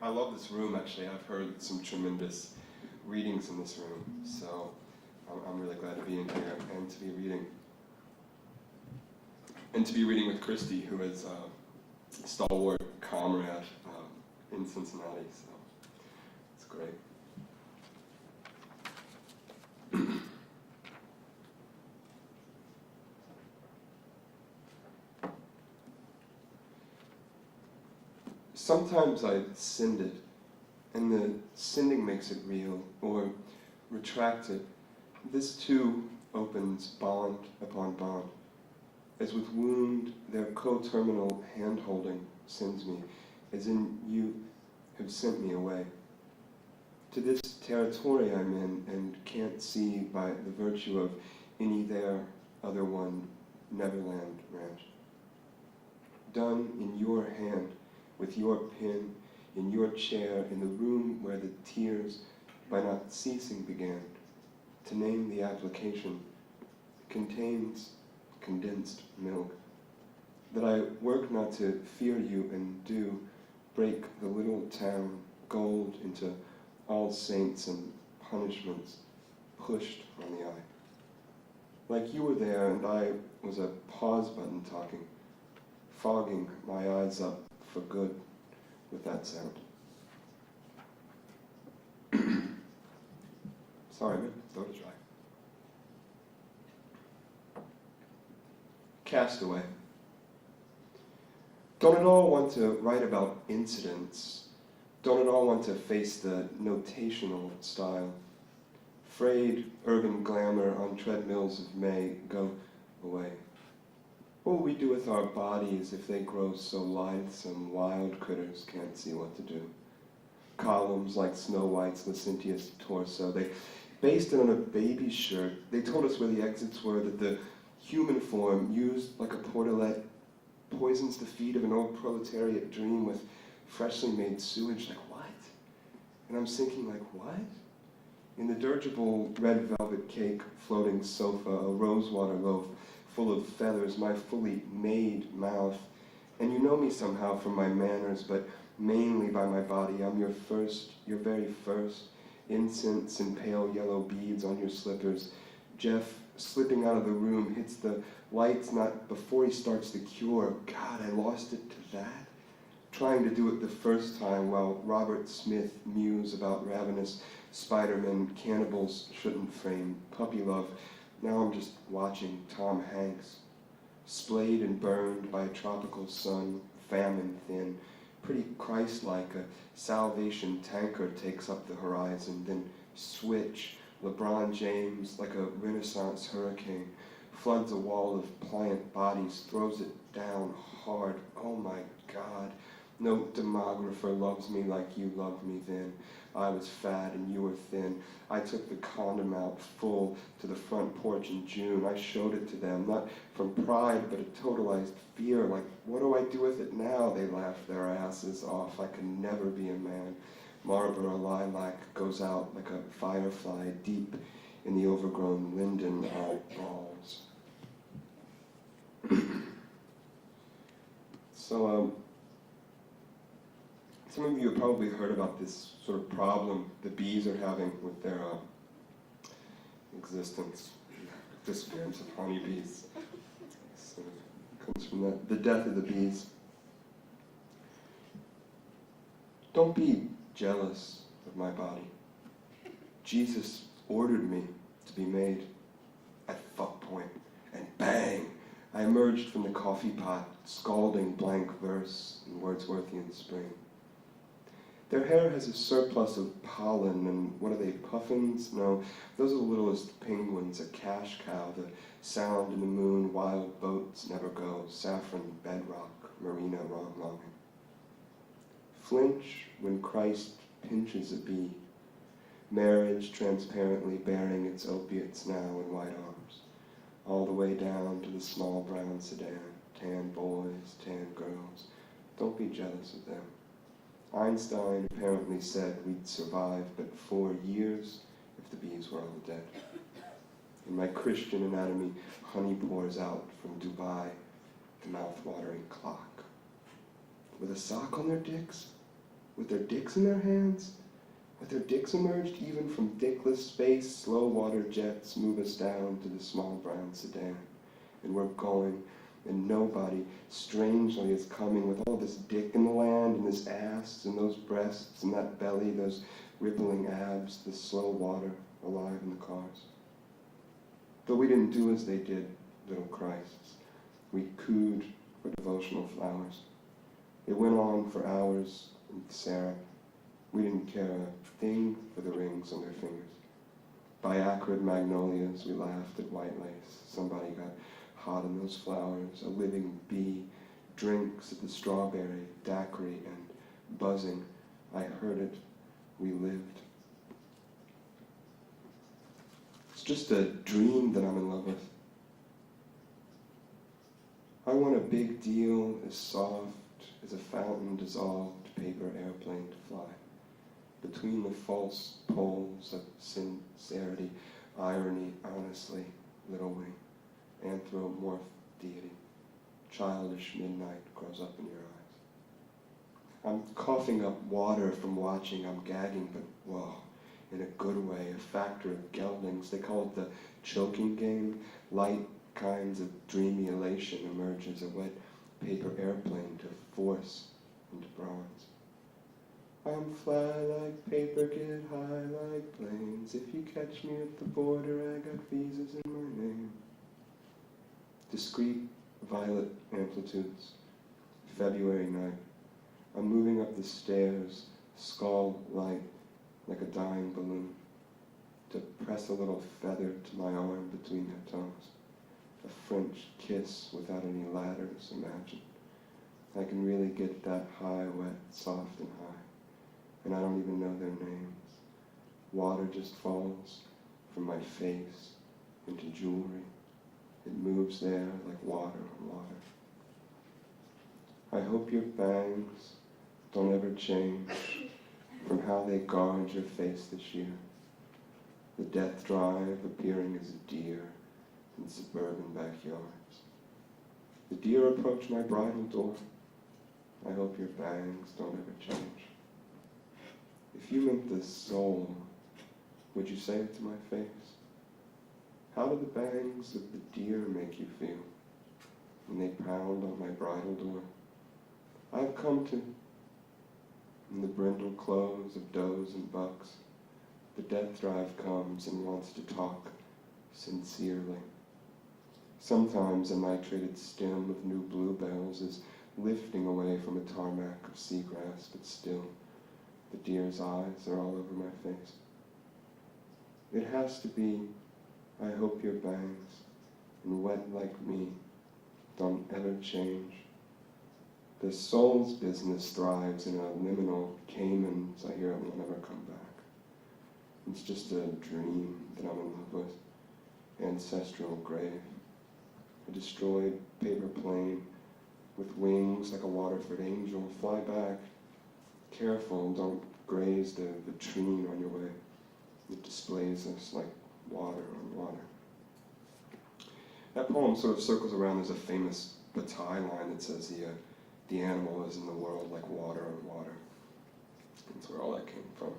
I love this room, actually. I've heard some tremendous readings in this room, so I'm really glad to be in here and to be reading. And to be reading with Christy, who is a stalwart comrade in Cincinnati, so it's great. Sometimes I sinned it, and the sinning makes it real, or retracted. This too opens bond upon bond. As with wound, their coterminal hand-holding sends me, as in you have sent me away. To this territory I'm in, and can't see by the virtue of any there, other one, Neverland ranch. Done in your hand, with your pen, in your chair, in the room where the tears, by not ceasing, began. To name the application, contains condensed milk. That I work not to fear you and do break the little town gold into all saints and punishments pushed on the eye. Like you were there and I was a pause button talking, fogging my eyes up for good with that sound. Sorry, man, throat is dry. Castaway. Don't at all want to write about incidents. Don't at all want to face the notational style. Frayed urban glamour on treadmills of May, go away. What will we do with our bodies if they grow so lithesome wild critters can't see what to do? Columns like Snow White's Lacyntius torso, they based it on a baby's shirt. They told us where the exits were, that the human form, used like a portalet, poisons the feet of an old proletariat dream with freshly made sewage. Like, what? And I'm thinking, like, what? In the dirigible red velvet cake floating sofa, a rosewater loaf full of feathers, my fully made mouth. And you know me somehow from my manners, but mainly by my body. I'm your first, your very first, incense and pale yellow beads on your slippers. Jeff, slipping out of the room, hits the lights not before he starts the cure. God, I lost it to that. Trying to do it the first time while Robert Smith mused about ravenous Spider-Men, cannibals shouldn't frame, puppy love. Now I'm just watching Tom Hanks, splayed and burned by a tropical sun, famine thin, pretty Christ-like, a Salvation tanker takes up the horizon, then switch, LeBron James, like a Renaissance hurricane, floods a wall of pliant bodies, throws it down hard. Oh my God, no demographer loves me like you loved me then. I was fat and you were thin. I took the condom out full to the front porch in June. I showed it to them, not from pride, but a totalized fear. Like, what do I do with it now? They laughed their asses off. I could never be a man. Marlboro lilac goes out like a firefly deep in the overgrown linden balls. So, some of you have probably heard about this sort of problem the bees are having with their existence, disappearance of honeybees. So it comes from the death of the bees. Don't be jealous of my body. Jesus ordered me to be made at fuck point, and bang, I emerged from the coffee pot, scalding blank verse in Wordsworthian spring. Their hair has a surplus of pollen, and what are they, puffins? No, those are the littlest penguins, a cash cow, the sound in the moon, wild boats never go, saffron, bedrock, marina, wrong longing. Flinch when Christ pinches a bee, marriage transparently bearing its opiates now in white arms, all the way down to the small brown sedan, tan boys, tan girls. Don't be jealous of them. Einstein apparently said we'd survive but 4 years if the bees were all dead. In my Christian anatomy, honey pours out from Dubai, the mouth-watering clock. With a sock on their dicks? with their dicks in their hands? With their dicks emerged even from dickless space, slow water jets move us down to the small brown sedan. And we're going, and nobody, strangely, is coming with all this dick in the land, and this ass, and those breasts, and that belly, those rippling abs, the slow water alive in the cars. Though we didn't do as they did, little Christs. We cooed for devotional flowers. It went on for hours in Sarah. We didn't care a thing for the rings on their fingers. By acrid magnolias, we laughed at white lace. Somebody got hot in those flowers. A living bee drinks at the strawberry, daiquiri, and buzzing. I heard it. We lived. It's just a dream that I'm in love with. I want a big deal as soft as a fountain dissolved paper airplane to fly. Between the false poles of sincerity, irony, honestly, little wing, anthropomorph deity, childish midnight grows up in your eyes. I'm coughing up water from watching, I'm gagging, but whoa, in a good way, a factor of geldings. They call it the choking game. Light kinds of dreamy elation emerge as a wet paper airplane to force into bronze. I'm fly like paper, get high like planes. If you catch me at the border, I got visas in my name. Discrete violet amplitudes, February night. I'm moving up the stairs, skull light like a dying balloon, to press a little feather to my arm between their toes. A French kiss without any ladders, imagine. I can really get that high, wet, soft, and high. And I don't even know their names. Water just falls from my face into jewelry. It moves there like water on water. I hope your bangs don't ever change from how they guard your face this year. The death drive appearing as a deer in suburban backyards. The deer approach my bridal door. I hope your bangs don't ever change. If you meant the soul, would you say it to my face? How do the bangs of the deer make you feel when they pound on my bridal door? I've come to, in the brindle clothes of does and bucks, the death drive comes and wants to talk sincerely. Sometimes a nitrated stem of new bluebells is lifting away from a tarmac of seagrass, but still, the deer's eyes are all over my face. It has to be, I hope your bangs, and wet like me, don't ever change. The soul's business thrives in a liminal Caymans, I hear it will never come back. It's just a dream that I'm in love with. Ancestral grave. A destroyed paper plane with wings like a Waterford angel. Fly back. Careful, don't graze the vitrine on your way. It displays us like water on water. That poem sort of circles around. There's a famous Bataille line that says the animal is in the world like water on water. That's where all that came from.